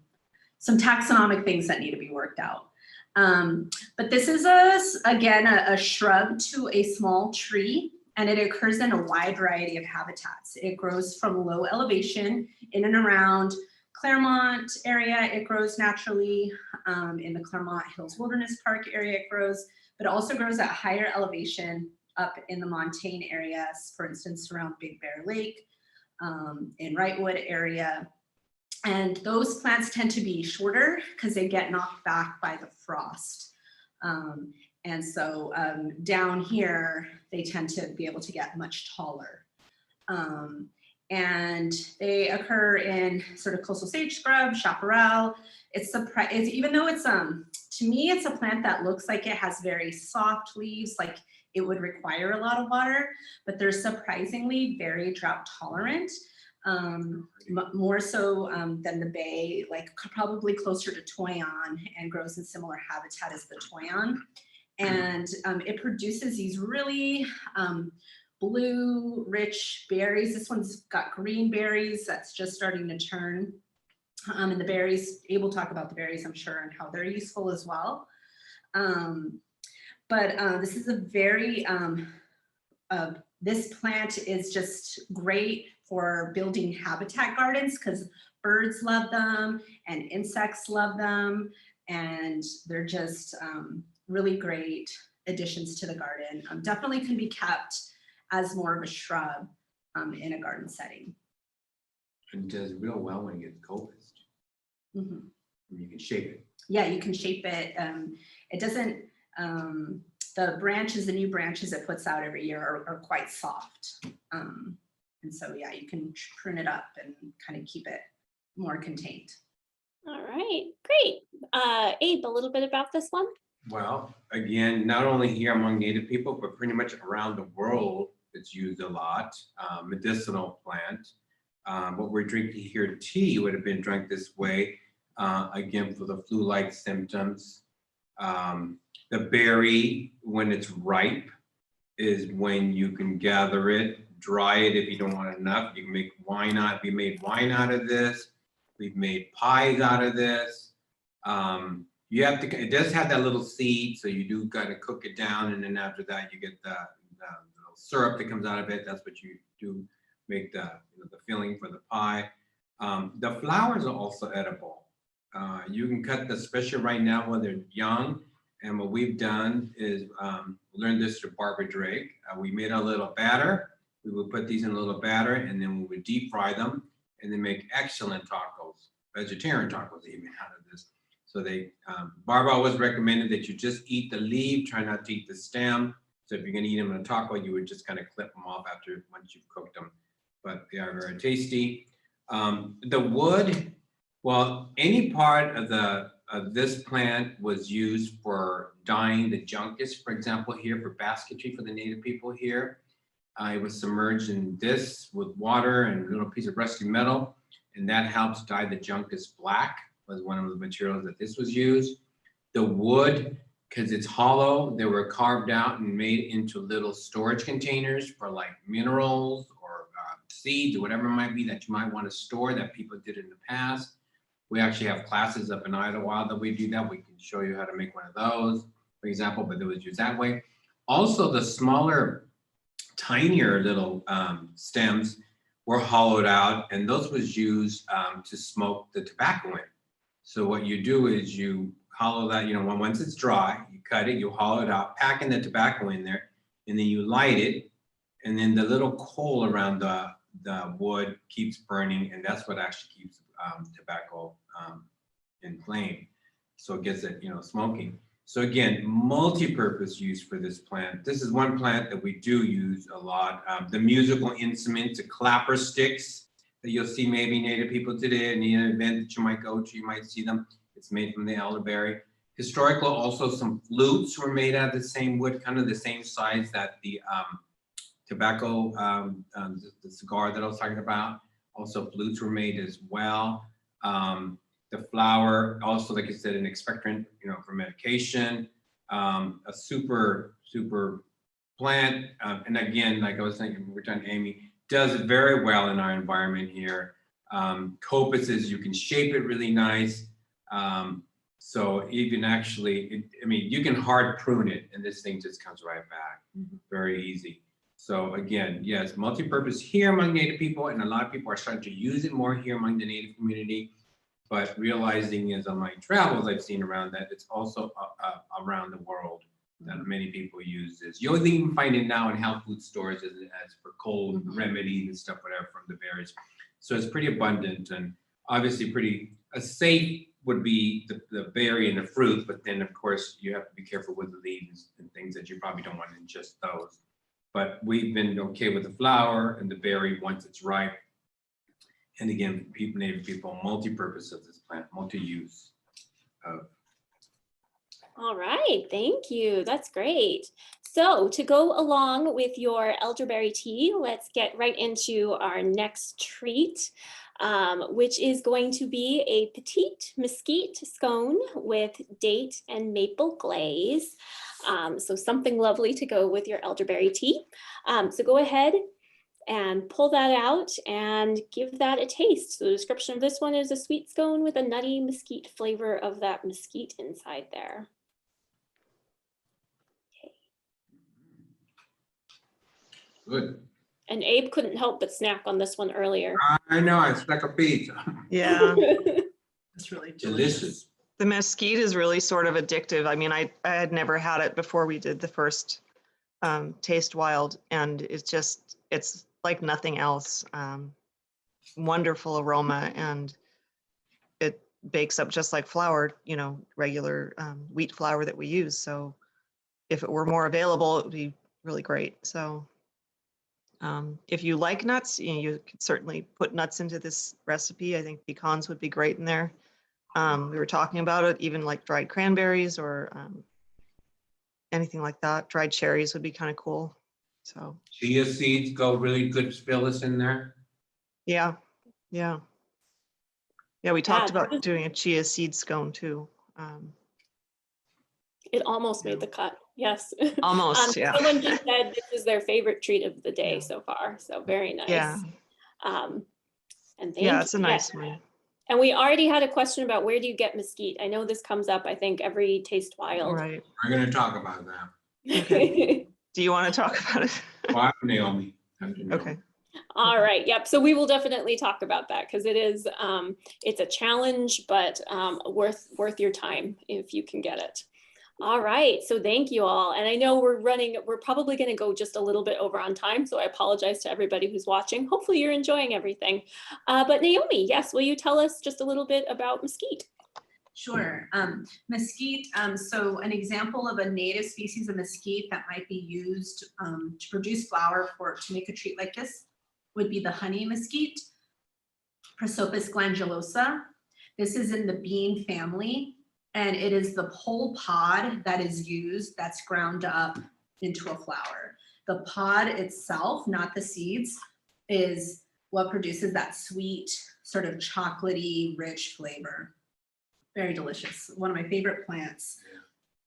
taxonomic things that need to be worked out. But this is again a shrub to a small tree, and it occurs in a wide variety of habitats. It grows from low elevation in and around Claremont area. It grows naturally in the Claremont Hills Wilderness Park area. It grows, but it also grows at higher elevation up in the montane areas, for instance, around Big Bear Lake, in Wrightwood area. And those plants tend to be shorter because they get knocked back by the frost. And so down here, they tend to be able to get much taller. And they occur in sort of coastal sage scrub, chaparral. It's even though it's, to me, it's a plant that looks like it has very soft leaves, like it would require a lot of water, but they're surprisingly very drought tolerant. More so than the bay, like probably closer to Toyon, and grows in similar habitat as the Toyon. And it produces these really blue, rich berries. This one's got green berries that's just starting to turn. And the berries, Abe will talk about the berries, I'm sure, and how they're useful as well. But this is a very, this plant is just great for building habitat gardens because birds love them and insects love them, and they're just really great additions to the garden. Definitely can be kept as more of a shrub in a garden setting. And does real well when it gets coaxed. Mhm. You can shape it. Yeah, you can shape it. It doesn't, the branches, the new branches it puts out every year are quite soft. And so, yeah, you can prune it up and kind of keep it more contained. All right, great. Abe, a little bit about this one. Well, again, not only here among Native people, but pretty much around the world, it's used a lot. Medicinal plant. What we're drinking here, tea, would have been drunk this way, again, for the flu-like symptoms. The berry, when it's ripe, is when you can gather it, dry it if you don't want enough. You can make wine out. We made wine out of this. We've made pies out of this. You have to, it does have that little seed, so you do got to cook it down, and then after that you get the little syrup that comes out of it. That's what you do, make the the filling for the pie. The flowers are also edible. You can cut the, especially right now when they're young. And what we've done is learned this through Barbara Drake. We made a little batter. We would put these in a little batter, and then we would deep fry them, and then make excellent tacos, vegetarian tacos even out of this. So they, Barbara always recommended that you just eat the leaf, try not to eat the stem. So if you're gonna eat them in a taco, you would just kind of clip them off after, once you've cooked them. But they are very tasty. The wood, well, any part of this plant was used for dyeing the junkus, for example, here for basketry for the Native people here. It was submerged in this with water and a little piece of rusty metal, and that helps dye the junkus black, was one of the materials that this was used. The wood, because it's hollow, they were carved out and made into little storage containers for like minerals or seeds or whatever it might be that you might want to store that people did in the past. We actually have classes up in Idlewild that we do that. We can show you how to make one of those, for example, but it was used that way. Also, the smaller, tinier little stems were hollowed out, and those was used to smoke the tobacco in. So what you do is you hollow that, once it's dry, you cut it, you hollow it out, pack in the tobacco in there, and then you light it, and then the little coal around the wood keeps burning, and that's what actually keeps tobacco in flame. So it gets it, smoking. So again, multi-purpose use for this plant. This is one plant that we do use a lot. The musical instruments, the clapper sticks that you'll see maybe Native people today in an event that you might go to, you might see them. It's made from the elderberry. Historical, also some flutes were made out of the same wood, kind of the same size that the tobacco, the cigar that I was talking about. Also flutes were made as well. The flower, also, like I said, an expectorant, for medication. A super plant. And again, like I was thinking, we're talking to Amy, does very well in our environment here. Copuses, you can shape it really nice. So you can actually, you can hard prune it and this thing just comes right back. Very easy. So again, yes, multi-purpose here among Native people, and a lot of people are starting to use it more here among the Native community. But realizing as on my travels, I've seen around that it's also around the world that many people use this. You'll even find it now in health food stores as for cold remedies and stuff, whatever, from the berries. So it's pretty abundant and obviously pretty safe would be the berry and the fruit, but then of course you have to be careful with the leaves and things that you probably don't want to ingest those. But we've been okay with the flower and the berry once it's ripe. And again, Native people, multi-purpose of this plant, multi-use. All right, thank you. That's great. So to go along with your elderberry tea, let's get right into our next treat, which is going to be a petite mesquite scone with date and maple glaze. So something lovely to go with your elderberry tea. So go ahead and pull that out and give that a taste. So the description of this one is a sweet scone with a nutty mesquite flavor of that mesquite inside there. Okay. Good. And Abe couldn't help but snack on this one earlier. I know, it's like a pizza. Yeah. It's really Delicious. The mesquite is really sort of addictive. I mean, I had never had it before we did the first Taste Wild, and it's like nothing else. Wonderful aroma, and it bakes up just like flour, regular wheat flour that we use. So if it were more available, it would be really great. So if you like nuts, you could certainly put nuts into this recipe. I think pecans would be great in there. We were talking about it, even like dried cranberries or anything like that. Dried cherries would be kind of cool. So Chia seeds go really good, Phyllis, in there. yeah. We talked about doing a chia seed scone too. It almost made the cut. Yes. Almost, yeah. Someone just said this is their favorite treat of the day so far. So very nice. Yeah. And thank Yeah, it's a you. nice Yeah. one. And we already had a question about where do you get mesquite? I know this comes up, I think, every Taste Wild. Right. We're going to talk about that. Okay. Do you want to talk about it? Well, after Naomi. Okay. All right. Yep. So we will definitely talk about that because it is, it's a challenge, but worth your time if you can get it. All right. So thank you all. And I know we're probably going to go just a little bit over on time. So I apologize to everybody who's watching. Hopefully you're enjoying everything. But Naomi, yes, will you tell us just a little bit about mesquite? Sure. Mesquite, so an example of a native species of mesquite that might be used to produce flour to make a treat like this would be the honey mesquite, Prosopis glandulosa. This is in the bean family, and it is the whole pod that is used that's ground up into a flour. The pod itself, not the seeds, is what produces that sweet, sort of chocolatey, rich flavor. Very delicious. One of my favorite plants.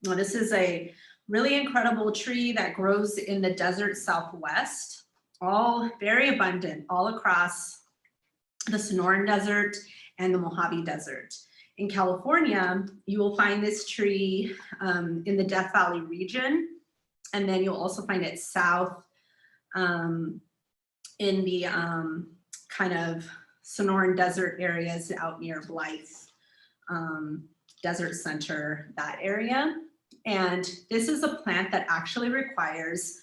Well, this is a really incredible tree that grows in the desert Southwest, all very abundant all across the Sonoran Desert and the Mojave Desert. In California, you will find this tree in the Death Valley region, and then you'll also find it south in the kind of Sonoran Desert areas out near Blythe. Desert Center, that area. And this is a plant that actually requires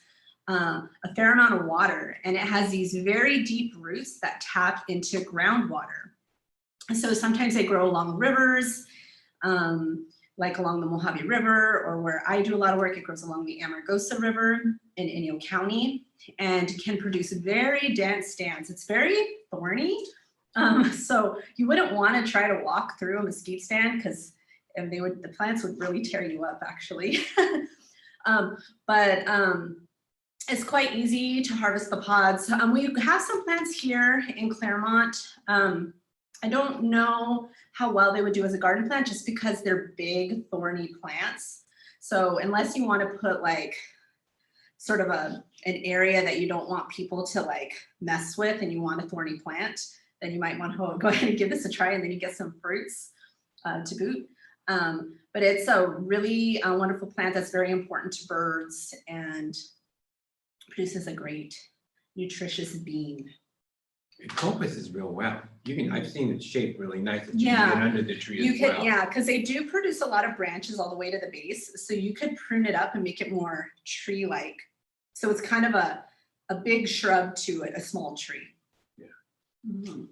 a fair amount of water, and it has these very deep roots that tap into groundwater. So sometimes they grow along rivers, like along the Mojave River, or where I do a lot of work, it grows along the Amargosa River in Inyo County, and can produce very dense stands. It's very thorny. So you wouldn't want to try to walk through a mesquite stand because the plants would really tear you up actually. But it's quite easy to harvest the pods. We have some plants here in Claremont. I don't know how well they would do as a garden plant just because they're big thorny plants. So unless you want to put like sort of an area that you don't want people to like mess with and you want a thorny plant, then you might want to go ahead and give this a try, and then you get some fruits to boot. But it's a really wonderful plant that's very important to birds and produces a great nutritious bean. It copaces real well. I've seen it shaped really nice. That you Yeah. can get under the tree as well. Yeah, because they do produce a lot of branches all the way to the base. So you could prune it up and make it more tree-like. So it's kind of a big shrub to a small tree. Mm-hmm.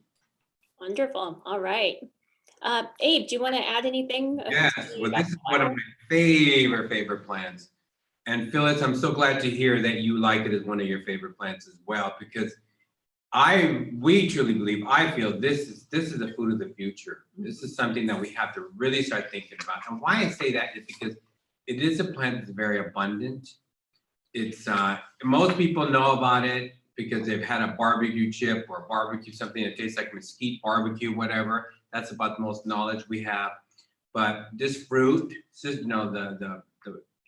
Wonderful. All right. Abe, do you want to add anything? Yes, well, this is one of my favorite plants. And Phyllis, I'm so glad to hear that you like it as one of your favorite plants as well, because we truly believe, I feel this is the food of the future. This is something that we have to really start thinking about. And why I say that is because it is a plant that's very abundant. It's most people know about it because they've had a barbecue chip or barbecue something that tastes like mesquite barbecue, whatever. That's about the most knowledge we have. But this fruit, the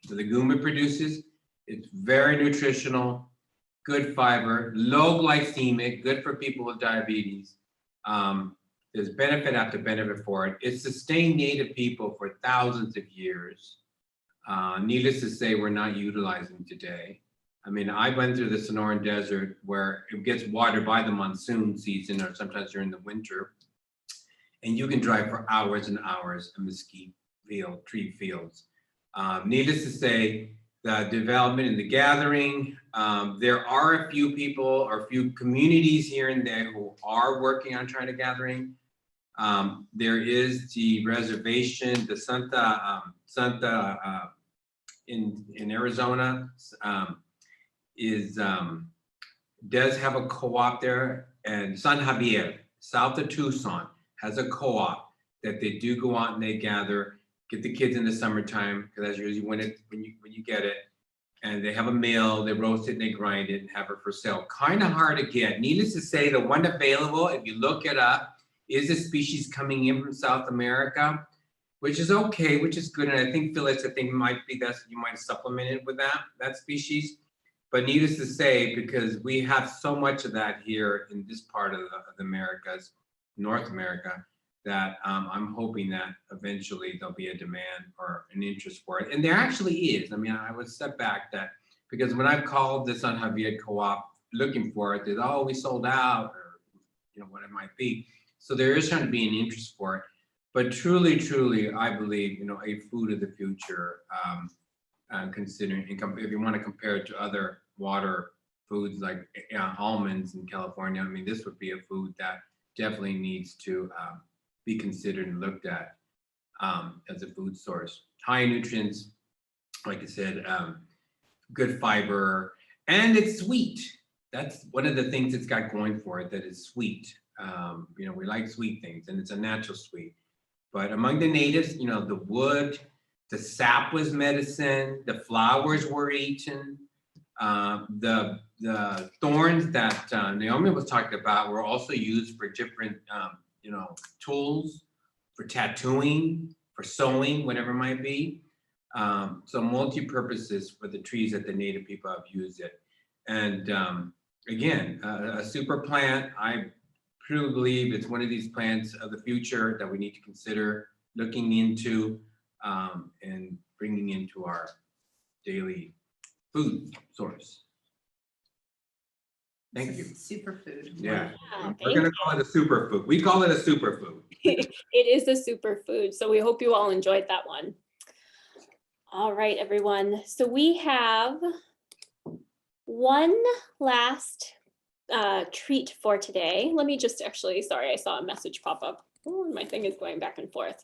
legume it produces, it's very nutritional, good fiber, low glycemic, good for people with diabetes. There's benefit after benefit for it. It sustained Native people for thousands of years. Needless to say, we're not utilizing today. I mean, I went through the Sonoran Desert where it gets watered by the monsoon season or sometimes during the winter. and you can drive for hours and hours in mesquite tree fields. Needless to say, the development and the gathering, there are a few people or a few communities here and there who are working on trying to gathering. There is the reservation, the Santa in Arizona does have a co-op there, and San Javier, south of Tucson, has a co-op that they do go out and they gather, get the kids in the summertime, because that's usually when you get it, and they have a meal, they roast it and they grind it and have it for sale. Kind of hard to get. Needless to say, the one available, if you look it up, is a species coming in from South America, which is okay, which is good. And I think Phyllis, might be that you might supplement it with that species. But needless to say, because we have so much of that here in this part of the Americas, North America, that I'm hoping that eventually there'll be a demand or an interest for it. And there actually is. I mean, I would step back that, because when I've called the San Javier co-op looking for it, there's, oh, we sold out, or what it might be. So there is trying to be an interest for it. But truly, I believe, a food of the future, considering, if you want to compare it to other water foods like almonds in California, I mean, this would be a food that definitely needs to be considered and looked at as a food source. High in nutrients, like I said, good fiber, and it's sweet. That's one of the things it's got going for it, that it's sweet. We like sweet things, and it's a natural sweet. But among the natives, the wood, the sap was medicine, the flowers were eaten, the thorns that Naomi was talking about were also used for different, tools, for tattooing, for sewing, whatever it might be. So multi-purposes for the trees that the native people have used it. And again, a super plant, I truly believe it's one of these plants of the future that we need to consider looking into and bringing into our daily food source. Thank you. Superfood. Yeah, Yeah, we're going to call it a superfood. We call it a superfood. It is a superfood, so we hope you all enjoyed that one. All right, everyone. So we have one last treat for today. Let me just sorry, I saw a message pop up. Oh, my thing is going back and forth.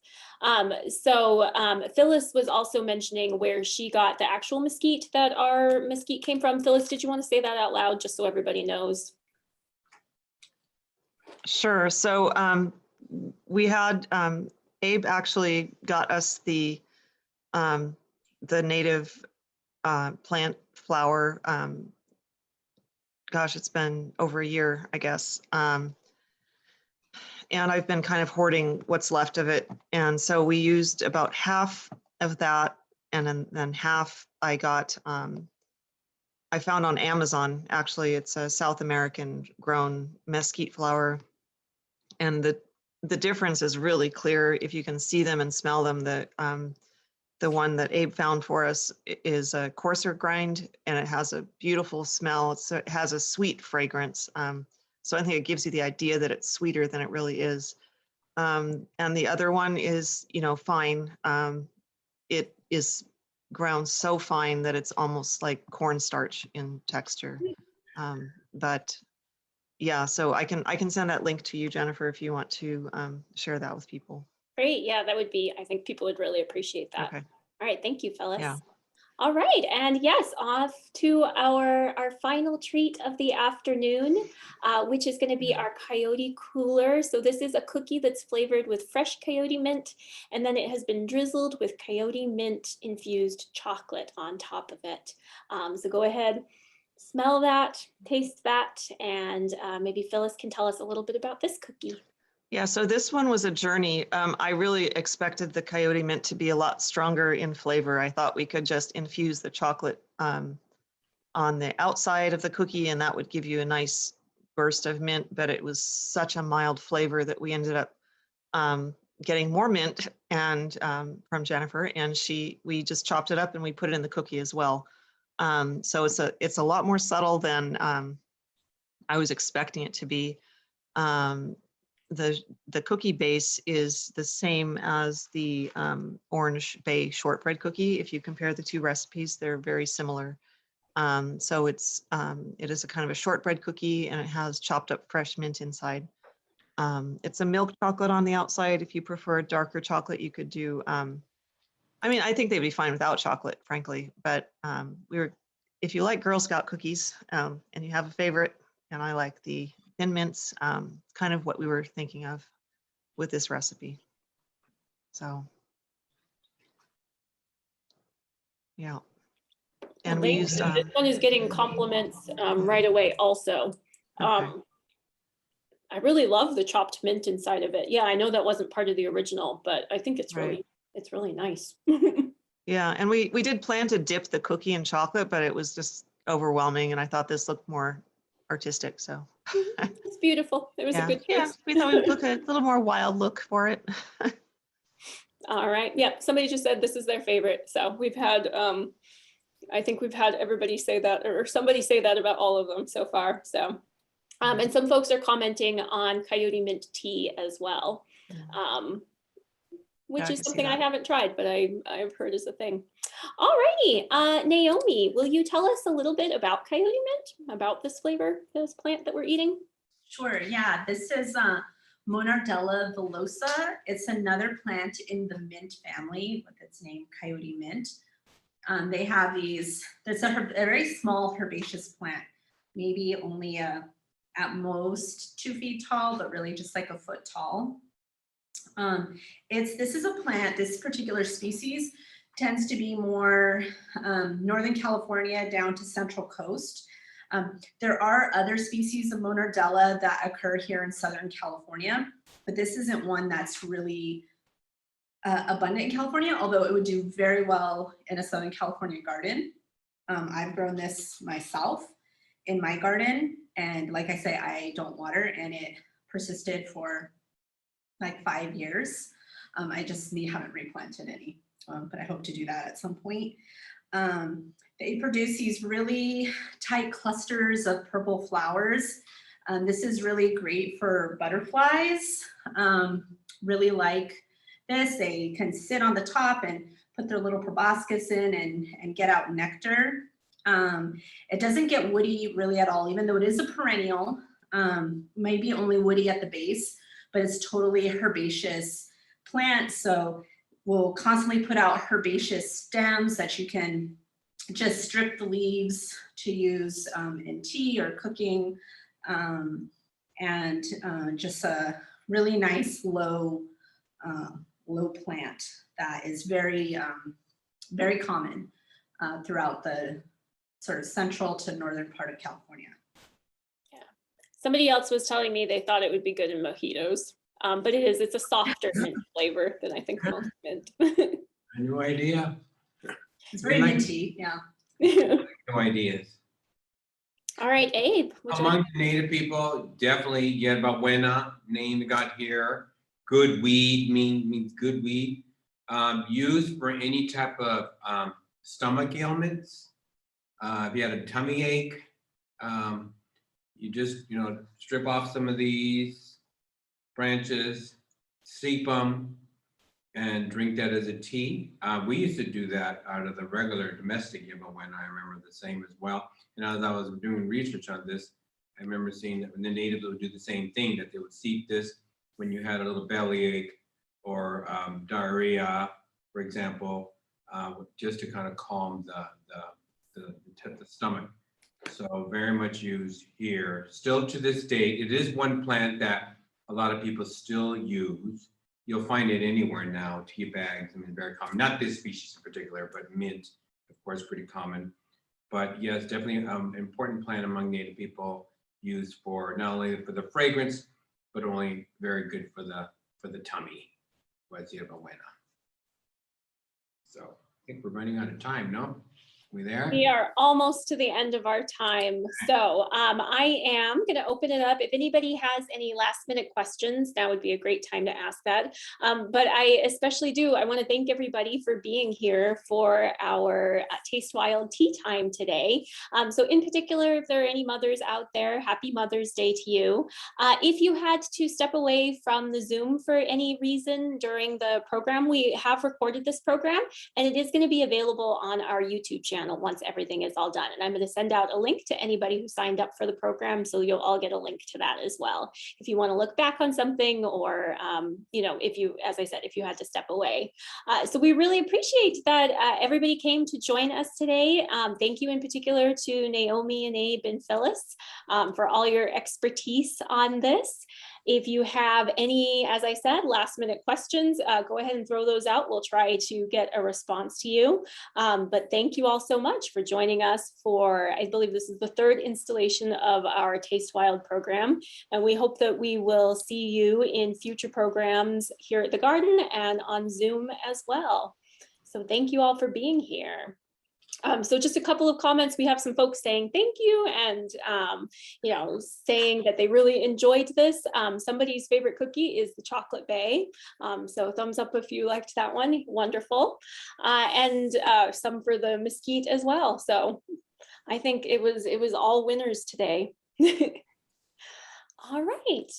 Phyllis was also mentioning where she got the actual mesquite that our mesquite came from. Phyllis, did you want to say that out loud just so everybody knows? Sure. So we had Abe actually got us the native plant flower. Gosh, it's been over a year, I guess. And I've been kind of hoarding what's left of it. And so we used about half of that. And then half I got, I found on Amazon. Actually, it's a South American grown mesquite flower. And the difference is really clear if you can see them and smell them. The one that Abe found for us is a coarser grind, and it has a beautiful smell. It has a sweet fragrance. So I think it gives you the idea that it's sweeter than it really is. And the other one is, fine. It is ground so fine that it's almost like cornstarch in texture. But yeah, so I can send that link to you, Jennifer, if you want to share that with people. Great. Yeah, that would be, I think people would really appreciate that. Okay. All right. Thank you, Phyllis. Yeah. All right. And yes, off to our final treat of the afternoon, which is going to be our Coyote Cooler. So this is a cookie that's flavored with fresh coyote mint, and then it has been drizzled with coyote mint infused chocolate on top of it. So go ahead, smell that, taste that, and maybe Phyllis can tell us a little bit about this cookie. Yeah, so this one was a journey. I really expected the coyote mint to be a lot stronger in flavor. I thought we could just infuse the chocolate on the outside of the cookie, and that would give you a nice burst of mint, but it was such a mild flavor that we ended up getting more mint and from Jennifer, and we just chopped it up and we put it in the cookie as well. So it's a lot more subtle than I was expecting it to be. the cookie base is the same as the Orange Bay shortbread cookie. If you compare the two recipes, they're very similar. So it is a kind of a shortbread cookie, and it has chopped up fresh mint inside. It's a milk chocolate on the outside. If you prefer a darker chocolate, you could do, I mean, I think they'd be fine without chocolate, frankly, but if you like Girl Scout cookies and you have a favorite, and I like the thin mints, kind of what we were thinking of with this recipe. So, yeah. And we used, this one is getting compliments right away also. okay. I really love the chopped mint inside of it. Yeah, I know that wasn't part of the original, but I think it's Right. it's really nice. Yeah, and we did plan to dip the cookie in chocolate, but it was just overwhelming, and I thought this looked more artistic, so. It's beautiful. It was a good Yeah, choice. we thought we'd look a little more wild look for it. All right. Yeah, somebody just said this is their favorite. So we've had, I think we've had everybody say that, or somebody say that about all of them so far. So, and some folks are commenting on Coyote mint tea as well, which Yeah, I is can see something I that. haven't tried, but I've heard is a thing. All righty. Naomi, will you tell us a little bit about Coyote mint, about this flavor, this plant that we're eating? Sure, yeah, this is Monardella villosa. It's another plant in the mint family with its name Coyote mint. They have these, it's a very small herbaceous plant, maybe only at most 2 feet tall, but really just like a foot tall. This is a plant, this particular species tends to be more Northern California down to Central Coast. There are other species of Monardella that occur here in Southern California, but this isn't one that's really abundant in California, although it would do very well in a Southern California garden. I've grown this myself in my garden, and like I say, I don't water, and it persisted for like 5 years. I just haven't replanted any, but I hope to do that at some point. They produce these really tight clusters of purple flowers. This is really great for butterflies. Really like this. They can sit on the top and put their little proboscis in and get out nectar. It doesn't get woody really at all, even though it is a perennial, maybe only woody at the base, but it's totally a herbaceous plant. So we'll constantly put out herbaceous stems that you can just strip the leaves to use in tea or cooking, and just a really nice low plant that is very, very common throughout the sort of central to northern part of California. Yeah. Somebody else was telling me they thought it would be good in mojitos, but it's a softer mint flavor than I think most mint. No idea. It's very minty, yeah. No ideas. All right, Abe. Among the native people, definitely yerba buena, name got here. Good weed means good weed. Used for any type of stomach ailments. If you had a tummy ache, you just strip off some of these branches, steep them, and drink that as a tea. We used to do that out of the regular domestic yerba buena. I remember the same as well. And as I was doing research on this, I remember seeing that the natives would do the same thing, that they would steep this when you had a little bellyache or diarrhea, for example, just to kind of calm the stomach. So very much used here. Still to this date, it is one plant that a lot of people still use. You'll find it anywhere now, tea bags, I mean, very common. Not this species in particular, but mint, of course, pretty common. But yes, definitely an important plant among native people, used for not only for the fragrance, but only very good for the tummy, was yerba buena. So I think we're running out of time, no? We there? We are almost to the end of our time. So I am going to open it up. If anybody has any last minute questions, now would be a great time to ask that. But I especially I want to thank everybody for being here for our Taste Wild tea time today. So in particular, if there are any mothers out there, happy Mother's Day to you. If you had to step away from the Zoom for any reason during the program, we have recorded this program and it is going to be available on our YouTube channel once everything is all done. And I'm going to send out a link to anybody who signed up for the program. So you'll all get a link to that as well. If you want to look back on something or, if you, as I said, if you had to step away. So we really appreciate that everybody came to join us today. Thank you in particular to Naomi and Abe and Phyllis for all your expertise on this. If you have any, as I said, last minute questions, go ahead and throw those out. We'll try to get a response to you. But thank you all so much for joining us for, I believe this is the third installation of our Taste Wild program. And we hope that we will see you in future programs here at the garden and on Zoom as well. So thank you all for being here. So just a couple of comments. We have some folks saying thank you and, saying that they really enjoyed this. Somebody's favorite cookie is the chocolate bay. So thumbs up if you liked that one. Wonderful. And some for the Mesquite as well. So I think it was all winners today. All right.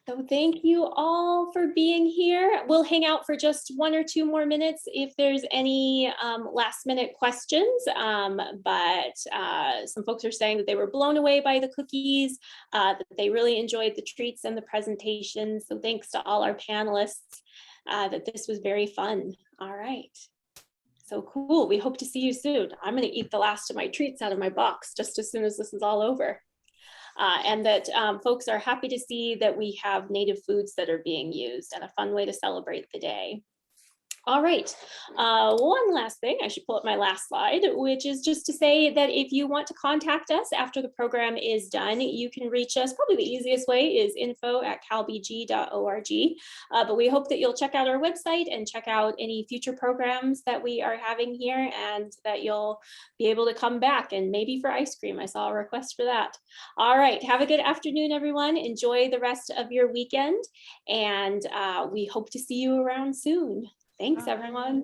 So thank you all for being here. We'll hang out for just 1 or 2 more minutes if there's any last minute questions. But some folks are saying that they were blown away by the cookies, that they really enjoyed the treats and the presentations. So thanks to all our panelists, that this was very fun. All right. So cool. We hope to see you soon. I'm going to eat the last of my treats out of my box just as soon as this is all over. And that folks are happy to see that we have native foods that are being used and a fun way to celebrate the day. All right, one last thing, I should pull up my last slide, which is just to say that if you want to contact us after the program is done, you can reach us. Probably the easiest way is info@calbg.org. But we hope that you'll check out our website and check out any future programs that we are having here and that you'll be able to come back and maybe for ice cream. I saw a request for that. All right, have a good afternoon, everyone. Enjoy the rest of your weekend and we hope to see you around soon. Thanks, everyone.